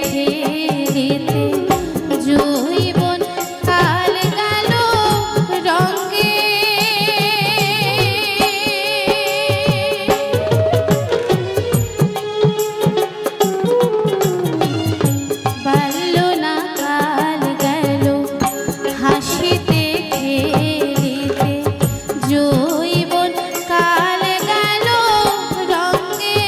খেলিতে জৈবন কাল গেল রঙে। বাল্য না কাল গেল হাসিতে খেলিতে জৈবন কাল গেল রঙে।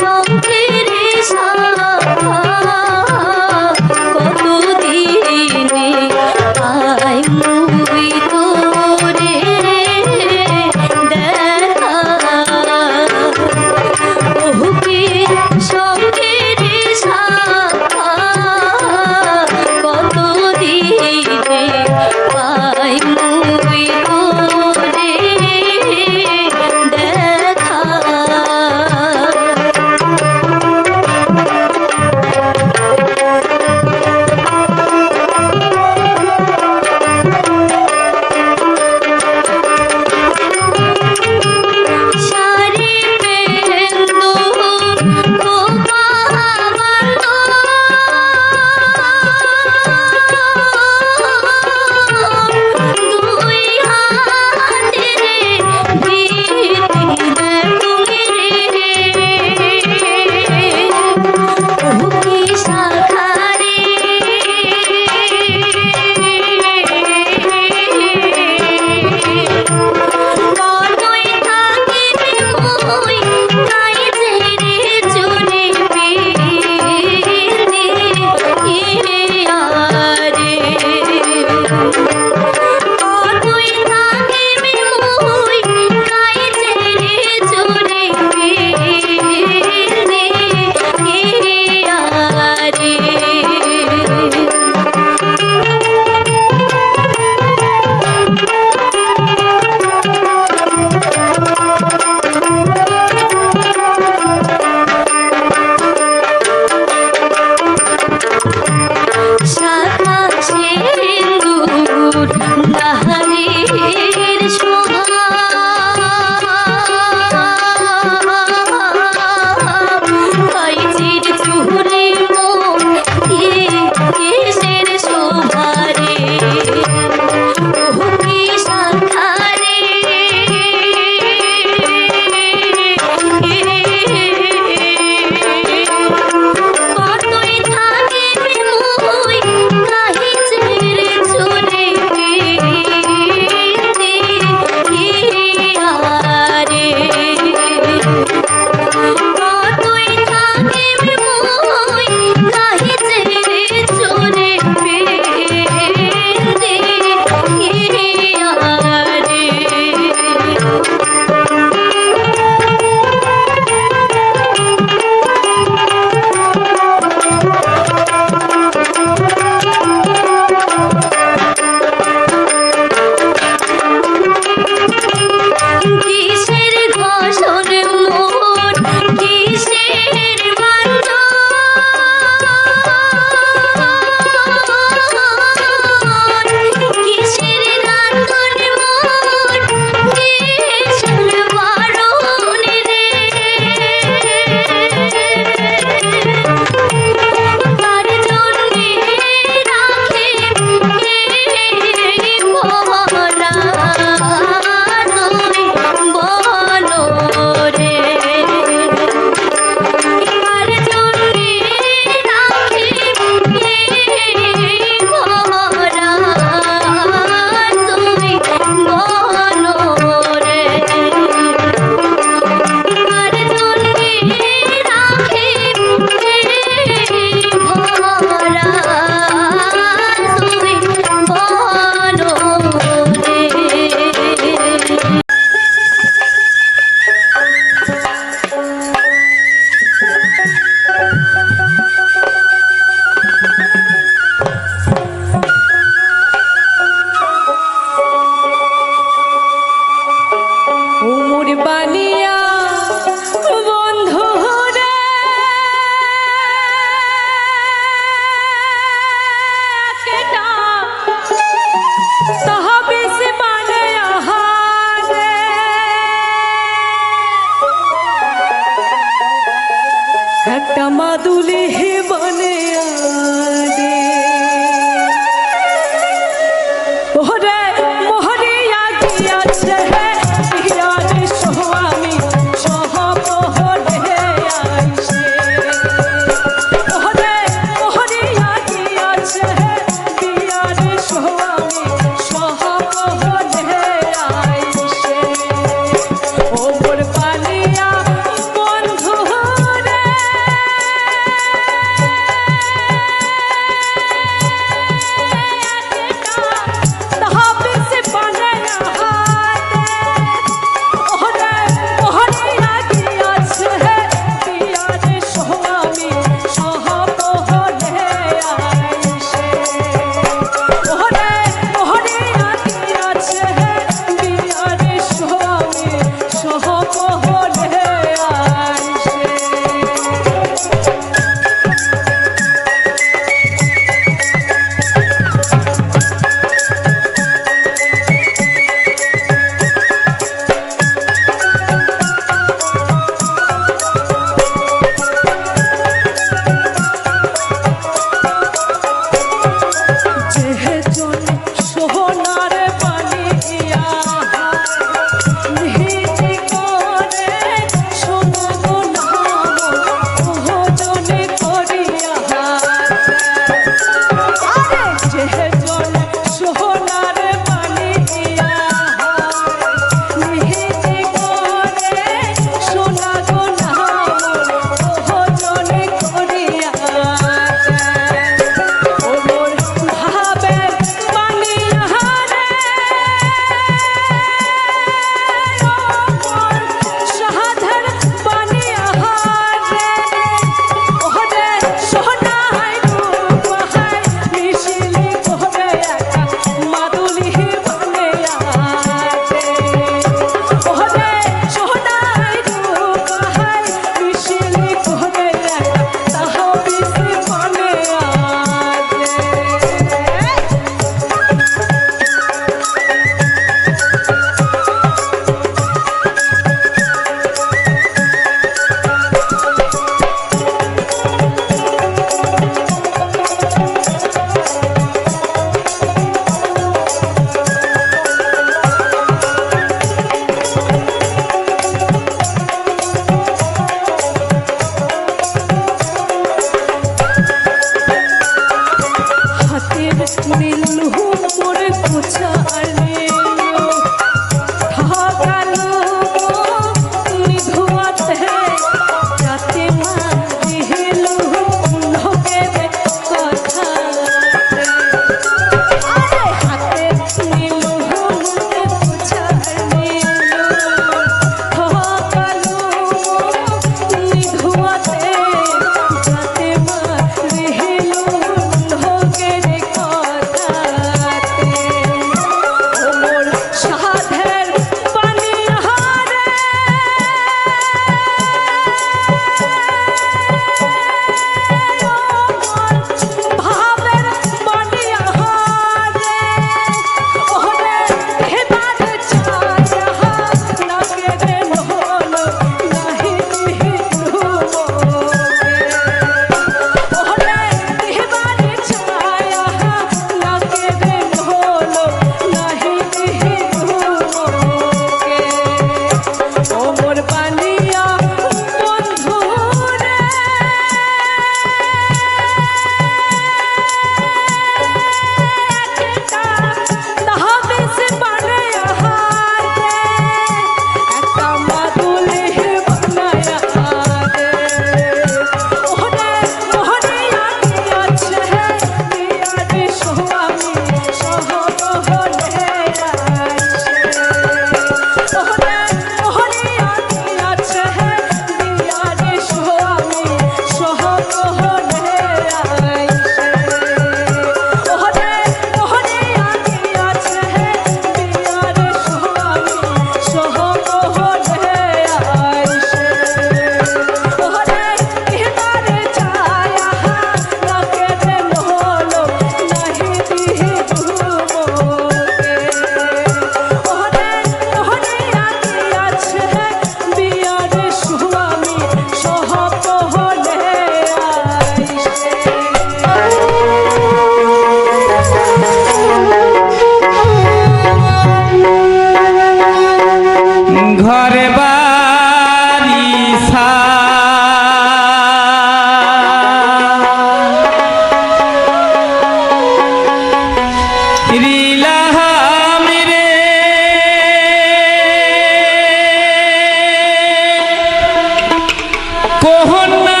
কোহনা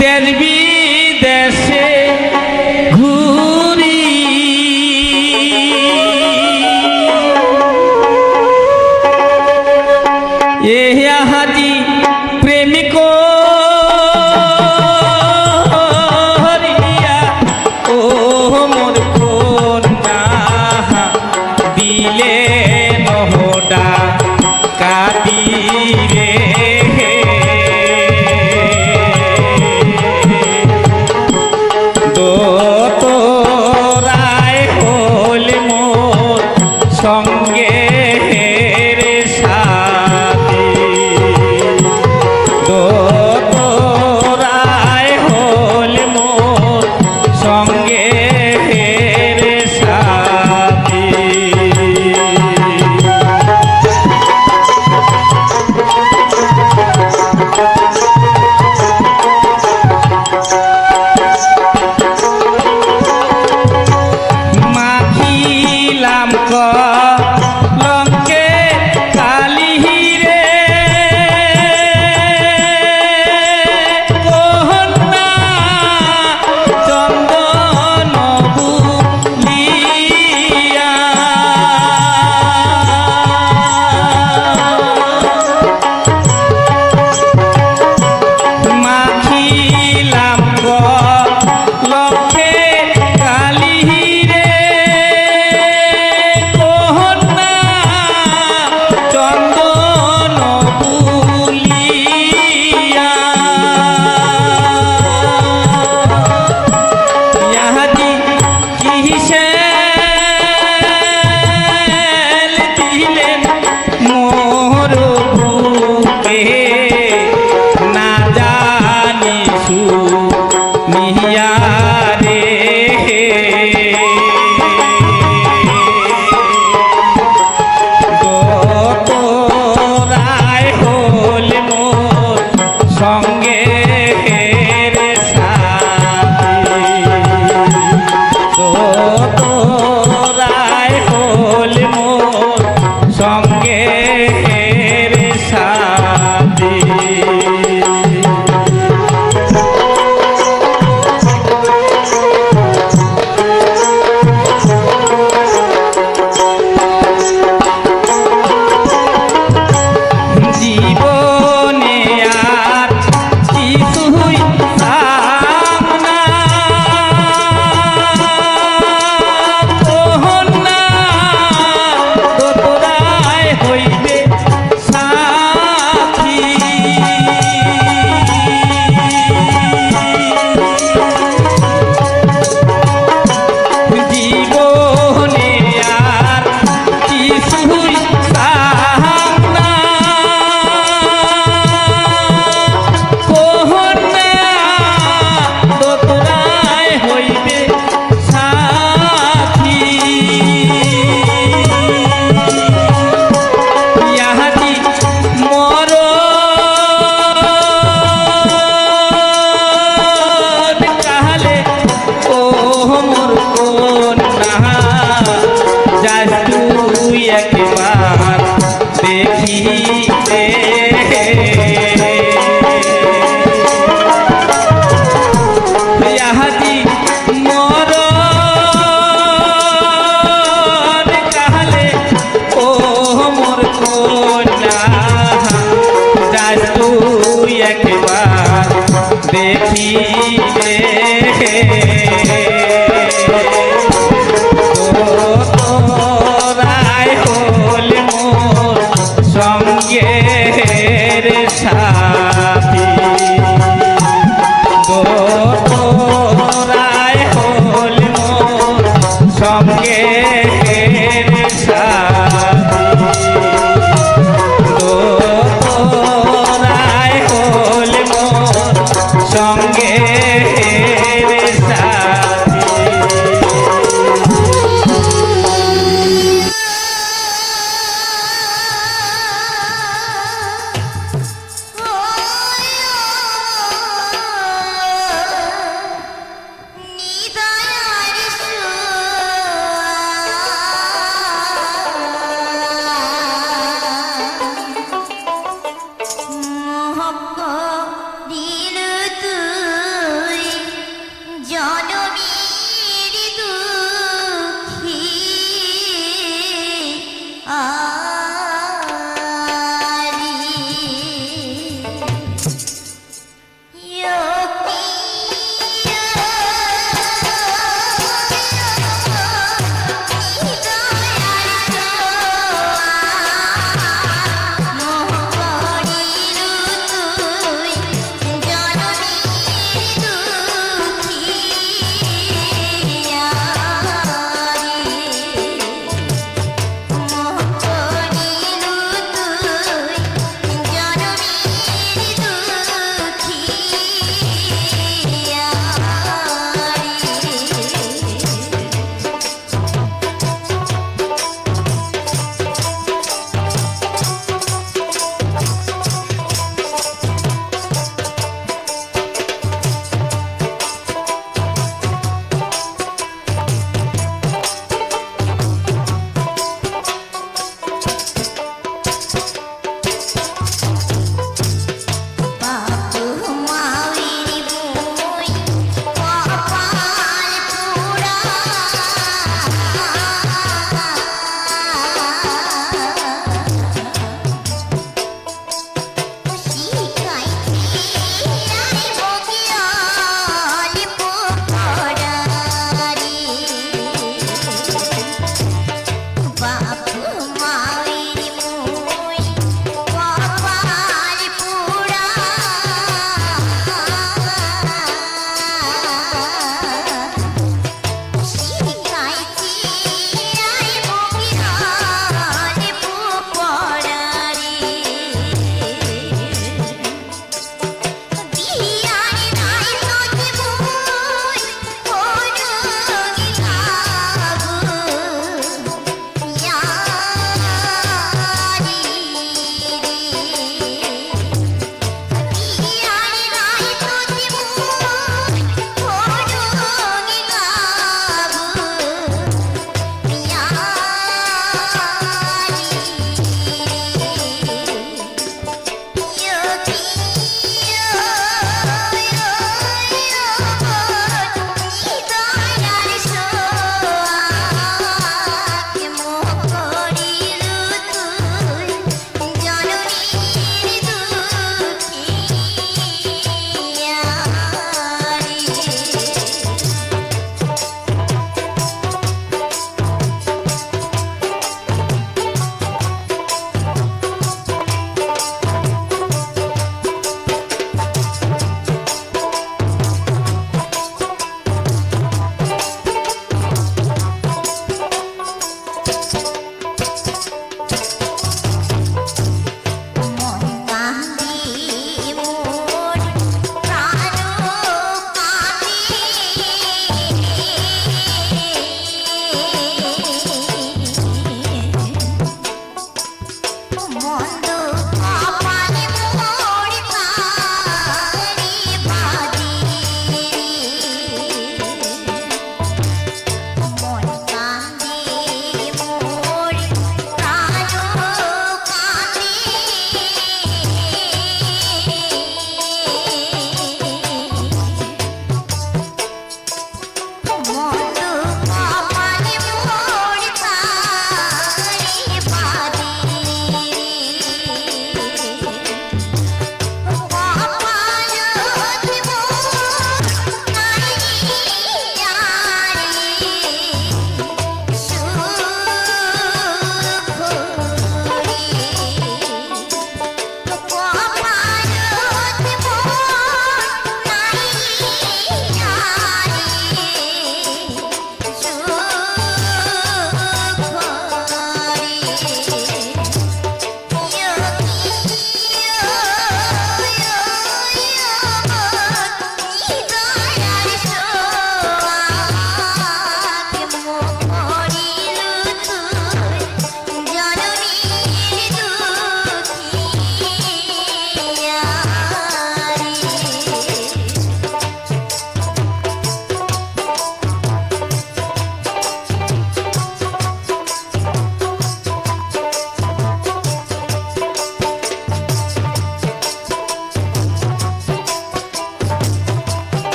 দেশ বিদেশে ঘুরি এ হাজি প্রেমিক ও মোর কন্যা দিলে নহডা কাদিরে দোতরায় হল মোর সঙ্গে রে সাথী দোতরায় হল মোর সঙ্গে রে সাথী লঙ্কে কালিহিরে কোহনা চন্দন বুলিয়া মাখিলাম লঙ্কে কালিহিরে চন্দন বুলিয়া ইহাদি কিসে দিলেন মোর বুকে না জানি শুনিয়া রে দোতরায় হল মোর সঙ্গে রে সাথী দোতরায় হল মোর সঙ্গে রে সাথী জীবনে আর কিছুই পাম না কোহনা দোতরায় হইবে সাথী জীবনে আর কিছুই পাম না কোহনা দোতরায় হইবে সাথী ইহাদি মরণ কালে ও মোর কন্যা যাস তুই একবার দেখিতে ইহাদি মরণ কালে ও মোর কন্যা যাস তুই একবার দেখিতে দোতরায় হল মোর সঙ্গে রে সাথী দোতরায় হল মোর সঙ্গে রে সাথী দোতরায় হল মোর সঙ্গে রে সাথী নিদয়ার সুর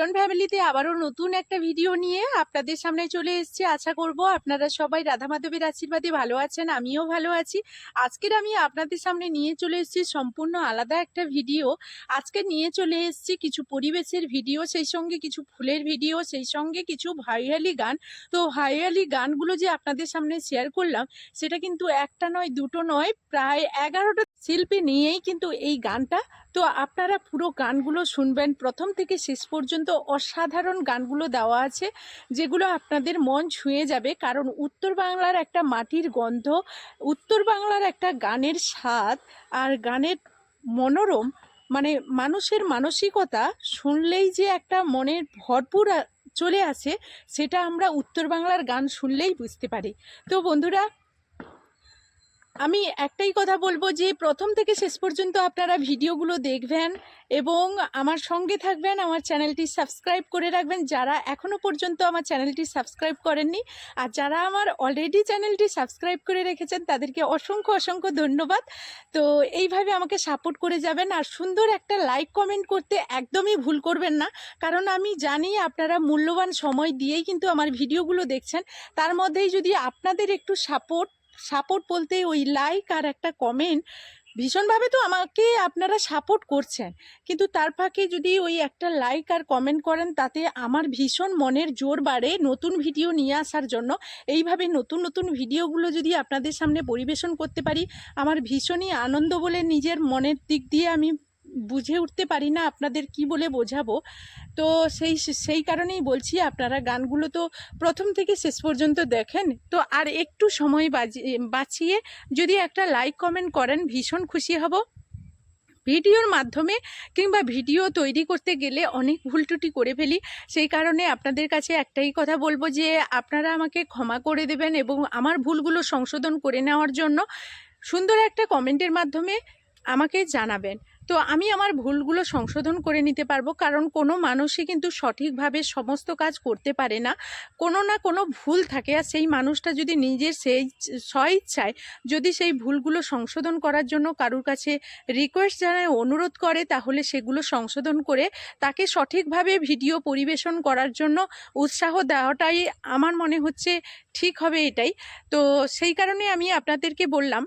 কিরণ ফ্যামিলিতে আবারও নতুন একটা ভিডিও নিয়ে আপনাদের সামনে চলে এসেছি। আশা করব আপনারা সবাই রাধা মাধবের আশীর্বাদে ভালো আছেন, আমিও ভালো আছি। আজকের আমি আপনাদের সামনে নিয়ে চলে এসেছি সম্পূর্ণ আলাদা একটা ভিডিও। আজকে নিয়ে চলে এসেছি কিছু পরিবেশের ভিডিও, সেই সঙ্গে কিছু ফুলের ভিডিও, সেই সঙ্গে কিছু ভাইরালি গান। তো ভাইরালি গানগুলো যে আপনাদের সামনে শেয়ার করলাম, সেটা কিন্তু একটা নয়, দুটো নয়, প্রায় 11টা শিল্পী নিয়েই কিন্তু এই গানটা। তো আপনারা পুরো গানগুলো শুনবেন প্রথম থেকে শেষ পর্যন্ত। অসাধারণ গানগুলো দেওয়া আছে, যেগুলো আপনাদের মন ছুঁয়ে যাবে। কারণ উত্তর বাংলার একটা মাটির গন্ধ, উত্তর বাংলার একটা গানের স্বাদ আর গানের মনোরম, মানে মানুষের মানসিকতা শুনলেই যে একটা মনের ভরপুর চলে আসে, সেটা আমরা উত্তর বাংলার গান শুনলেই বুঝতে পারি। তো বন্ধুরা, আমি একটাই কথা বলবো যে প্রথম থেকে শেষ পর্যন্ত আপনারা ভিডিওগুলো দেখবেন এবং আমার সঙ্গে থাকবেন, আমার চ্যানেলটি সাবস্ক্রাইব করে রাখবেন যারা এখনও পর্যন্ত আমার চ্যানেলটি সাবস্ক্রাইব করেননি। আর যারা আমার অলরেডি চ্যানেলটি সাবস্ক্রাইব করে রেখেছেন তাদেরকে অসংখ্য অসংখ্য ধন্যবাদ। তো এইভাবে আমাকে সাপোর্ট করে যাবেন, আর সুন্দর একটা লাইক কমেন্ট করতে একদমই ভুল করবেন না। কারণ আমি জানি আপনারা মূল্যবান সময় দিয়েই কিন্তু আমার ভিডিওগুলো দেখছেন। তার মধ্যেই যদি আপনাদের একটু সাপোর্ট বলতে ওই লাইক আর একটা কমেন্ট, ভীষণভাবে তো আমাকে আপনারা সাপোর্ট করছেন, কিন্তু তার ফাঁকে যদি ওই একটা লাইক আর কমেন্ট করেন, তাতে আমার ভীষণ মনের জোর বাড়ে নতুন ভিডিও নিয়ে আসার জন্য। এইভাবে নতুন নতুন ভিডিওগুলো যদি আপনাদের সামনে পরিবেশন করতে পারি, আমার ভীষণই আনন্দ বলে নিজের মনের দিক দিয়ে আমি বুঝে উঠতে পারি না আপনাদের কি বলে বোঝাবো। তো সেই কারণেই বলছি, আপনারা গানগুলো তো প্রথম থেকে শেষ পর্যন্ত দেখেন। তো আর একটু সময় বাঁচিয়ে যদি একটা লাইক কমেন্ট করেন, ভীষণ খুশি হব। ভিডিওর মাধ্যমে কিংবা ভিডিও তৈরি করতে গেলে অনেক ভুল ত্রুটি করে ফেলি, সেই কারণে আপনাদের কাছে একটাই কথা বলবো যে আপনারা আমাকে ক্ষমা করে দেবেন এবং আমার ভুলগুলো সংশোধন করে নেওয়ার জন্য সুন্দর একটা কমেন্টের মাধ্যমে আমাকে জানাবেন। তো আমি আমার ভুলগুলো সংশোধন করে নিতে পারবো, কারণ কোনো মানুষই কিন্তু সঠিকভাবে সমস্ত কাজ করতে পারে না, কোনো না কোনো ভুল থাকে। আর সেই মানুষটা যদি নিজের সেই স্বইচ্ছায় যদি সেই ভুলগুলো সংশোধন করার জন্য কারুর কাছে রিকোয়েস্ট জানায়, অনুরোধ করে, তাহলে সেগুলো সংশোধন করে তাকে সঠিকভাবে ভিডিও পরিবেশন করার জন্য উৎসাহ দেওয়াটাই আমার মনে হচ্ছে ঠিক হবে, এটাই। তো সেই কারণে আমি আপনাদেরকে বললাম,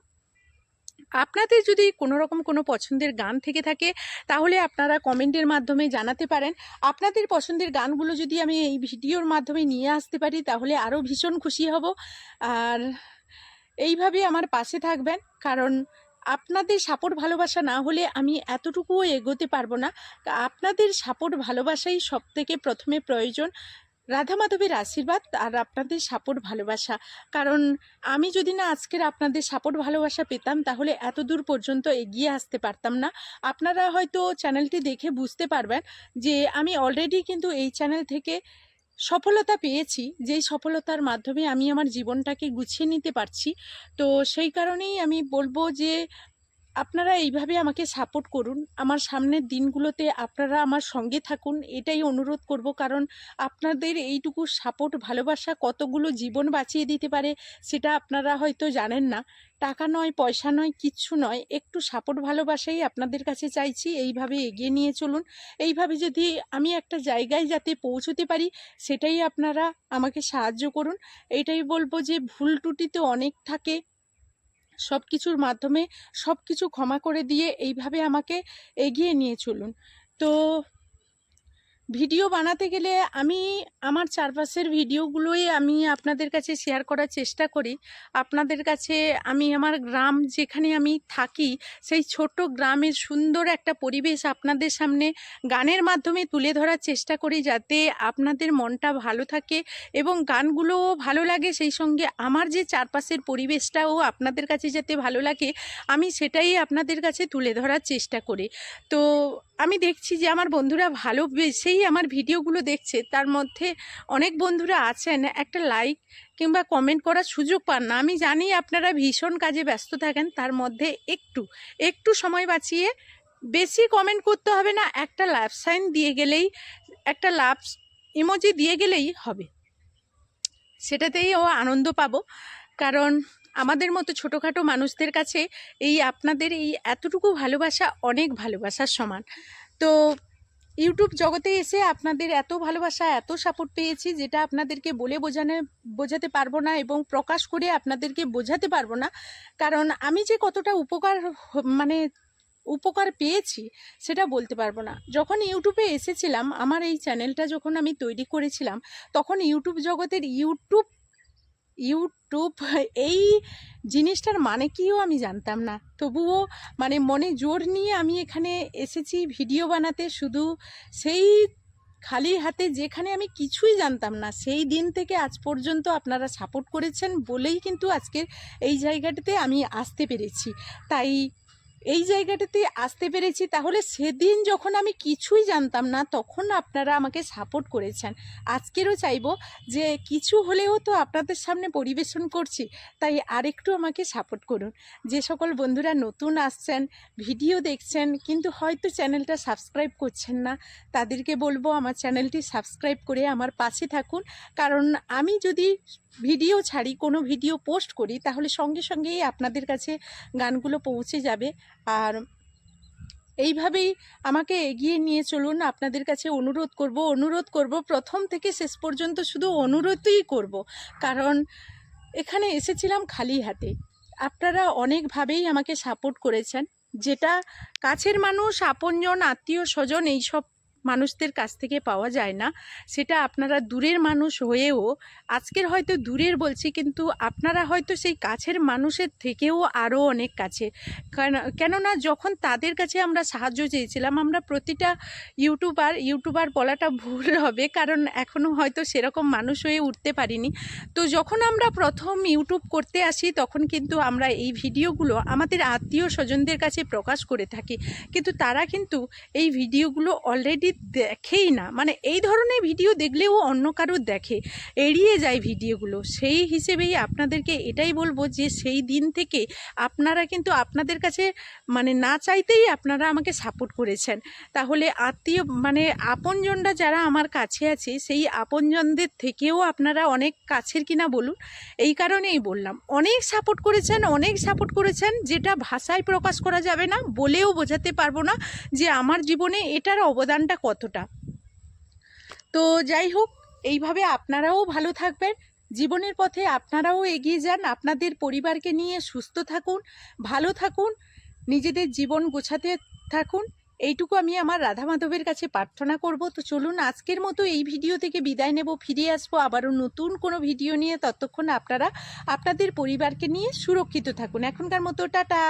আপনাদের যদি কোনো রকম কোনো পছন্দের গান থেকে থাকে, তাহলে আপনারা কমেন্টের মাধ্যমে জানাতে পারেন। আপনাদের পছন্দের গানগুলো যদি আমি এই ভিডিওর মাধ্যমে নিয়ে আসতে পারি, তাহলে আরও ভীষণ খুশি হব। আর এইভাবে আমার পাশে থাকবেন, কারণ আপনাদের সাপোর্ট ভালোবাসা না হলে আমি এতটুকুও এগোতে পারবো না। আপনাদের সাপোর্ট ভালোবাসাই সবথেকে প্রথমে প্রয়োজন, রাধা মাধবের আশীর্বাদ আর আপনাদের সাপোর্ট ভালোবাসা। কারণ আমি যদি না আজকের আপনাদের সাপোর্ট ভালোবাসা পেতাম, তাহলে এত দূর পর্যন্ত এগিয়ে আসতে পারতাম না। আপনারা হয়তো চ্যানেলটি দেখে বুঝতে পারবেন যে আমি অলরেডি কিন্তু এই চ্যানেল থেকে সফলতা পেয়েছি, যেই সফলতার মাধ্যমে আমি আমার জীবনটাকে গুছিয়ে নিতে পারছি। তো সেই কারণেই আমি বলবো যে আপনারা এইভাবে আমাকে সাপোর্ট করুন, আমার সামনের দিনগুলোতে আপনারা আমার সঙ্গে থাকুন, এটাই অনুরোধ করব। কারণ আপনাদের এইটুকু সাপোর্ট ভালোবাসা কতগুলো জীবন বাঁচিয়ে দিতে পারে, সেটা আপনারা হয়তো জানেন না। টাকা নয়, পয়সা নয়, কিচ্ছু নয়, একটু সাপোর্ট ভালোবাসাই আপনাদের কাছে চাইছি। এইভাবে এগিয়ে নিয়ে চলুন। এইভাবে যদি আমি একটা জায়গায় যাতে পৌঁছতে পারি, সেটাই আপনারা আমাকে সাহায্য করুন। এইটাই বলবো যে ভুল ত্রুটি তো অনেক থাকে, সব কিছুর মাধ্যমে সব কিছু ক্ষমা করে দিয়ে এইভাবে আমাকে এগিয়ে নিয়ে চলুন। তো ভিডিও বানাতে গেলে আমি আমার চারপাশের ভিডিওগুলোই আমি আপনাদের কাছে শেয়ার করার চেষ্টা করি। আপনাদের কাছে আমি আমার গ্রাম, যেখানে আমি থাকি, সেই ছোট্ট গ্রামের সুন্দর একটা পরিবেশ আপনাদের সামনে গানের মাধ্যমে তুলে ধরার চেষ্টা করি, যাতে আপনাদের মনটা ভালো থাকে এবং গানগুলোও ভালো লাগে। সেই সঙ্গে আমার যে চারপাশের পরিবেশটাও আপনাদের কাছে যাতে ভালো লাগে, আমি সেটাই আপনাদের কাছে তুলে ধরার চেষ্টা করি। তো আমি দেখছি যে আমার বন্ধুরা ভালোবেসেই আমার ভিডিওগুলো দেখছে, তার মধ্যে অনেক বন্ধুরা আছেন একটা লাইক কিংবা কমেন্ট করার সুযোগ পান না। আমি জানি আপনারা ভীষণ কাজে ব্যস্ত থাকেন, তার মধ্যে একটু সময় বাঁচিয়ে, বেশি কমেন্ট করতে হবে না, একটা লাভ সাইন দিয়ে গেলেই, একটা লাভ ইমোজি দিয়ে গেলেই হবে, সেটাতেই ও আনন্দ পাবো। কারণ আমাদের মতো ছোটোখাটো মানুষদের কাছে এই আপনাদের এই এতটুকু ভালোবাসা অনেক ভালোবাসার সমান। তো ইউটিউব জগতে এসে আপনাদের এত ভালোবাসা, এত সাপোর্ট পেয়েছি, যেটা আপনাদেরকে বলে বোঝাতে পারবো না এবং প্রকাশ করে আপনাদেরকে বোঝাতে পারবো না। কারণ আমি যে কতটা মানে উপকার পেয়েছি সেটা বলতে পারবো না। যখন ইউটিউবে এসেছিলাম, আমার এই চ্যানেলটা যখন আমি তৈরি করেছিলাম, তখন ইউটিউব জগতের ইউটিউব এই জিনিসটার মানে কিও আমি জানতাম না। তবুও মানে মনে জোর নিয়ে আমি এখানে এসেছি ভিডিও বানাতে, শুধু সেই খালি হাতে, যেখানে আমি কিছুই জানতাম না। সেই দিন থেকে আজ পর্যন্ত আপনারা সাপোর্ট করেছেন বলেই কিন্তু আজকের এই জায়গাটাতে আমি আসতে পেরেছি। তাই এই জায়গাটাতে আসতে পেরেছি, তাহলে সেদিন যখন আমি কিছুই জানতাম না তখন আপনারা আমাকে সাপোর্ট করেছেন। আজকেরও চাইবো যে কিছু হলেও তো আপনাদের সামনে পরিবেশন করছি, তাই আরেকটু আমাকে সাপোর্ট করুন। যে সকল বন্ধুরা নতুন আসছেন, ভিডিও দেখছেন কিন্তু হয়তো চ্যানেলটা সাবস্ক্রাইব করছেন না, তাদেরকে বলবো আমার চ্যানেলটি সাবস্ক্রাইব করে আমার পাশে থাকুন। কারণ আমি যদি ভিডিও ছাড়ি, কোনো ভিডিও পোস্ট করি, তাহলে সঙ্গে সঙ্গেই আপনাদের কাছে গানগুলো পৌঁছে যাবে। আর এইভাবেই আমাকে এগিয়ে নিয়ে চলুন। আপনাদের কাছে অনুরোধ করব, প্রথম থেকে শেষ পর্যন্ত শুধু অনুরোধই করব। কারণ এখানে এসেছিলাম খালি হাতে, আপনারা অনেকভাবেই আমাকে সাপোর্ট করেছেন, যেটা কাছের মানুষ, আপনজন, আত্মীয় স্বজন এইসব মানুষদের কাছ থেকে পাওয়া যায় না। সেটা আপনারা দূরের মানুষ হয়েও, আজকের হয়তো দূরের বলছি, কিন্তু আপনারা হয়তো সেই কাছের মানুষের থেকেও আরও অনেক কাছে। কেননা যখন তাদের কাছে আমরা সাহায্য চেয়েছিলাম, আমরা প্রতিটা ইউটিউবার বলাটা ভুল হবে, কারণ এখনও হয়তো সেরকম মানুষ হয়ে উঠতে পারিনি। তো যখন আমরা প্রথম ইউটিউব করতে আসি, তখন কিন্তু আমরা এই ভিডিওগুলো আমাদের আত্মীয় স্বজনদের কাছে প্রকাশ করে থাকি, কিন্তু তারা কিন্তু এই ভিডিওগুলো অলরেডি দেখেই না। মানে এই ধরনের ভিডিও দেখলেও অন্য কারো দেখে, এড়িয়ে যায় ভিডিওগুলো। সেই হিসেবেই আপনাদেরকে এটাই বলবো যে সেই দিন থেকে আপনারা কিন্তু আপনাদের কাছে মানে না চাইতেই আপনারা আমাকে সাপোর্ট করেছেন। তাহলে মানে আপনজনরা যারা আমার কাছে আছে, সেই আপনজনদের থেকেও আপনারা অনেক কাছের কিনা বলুন, এই কারণেই বললাম। অনেক সাপোর্ট করেছেন, যেটা ভাষায় প্রকাশ করা যাবে না, বলেও বোঝাতে পারবো না যে আমার জীবনে এটার অবদানটা কতটা। তো যাই হোক, এইভাবে আপনারাও ভালো থাকবেন, জীবনের পথে আপনারাও এগিয়ে যান, আপনাদের পরিবারকে নিয়ে সুস্থ থাকুন, ভালো থাকুন, নিজেদের জীবন গোছাতে থাকুন। এইটুকু আমি আমার রাধা মাধবের কাছে প্রার্থনা করব। তো চলুন আজকের মতো এই ভিডিও থেকে বিদায় নেব, ফিরে আসবো আবারও নতুন কোনো ভিডিও নিয়ে। ততক্ষণ আপনারা আপনাদের পরিবারকে নিয়ে সুরক্ষিত থাকুন। এখনকার মতো টাটা।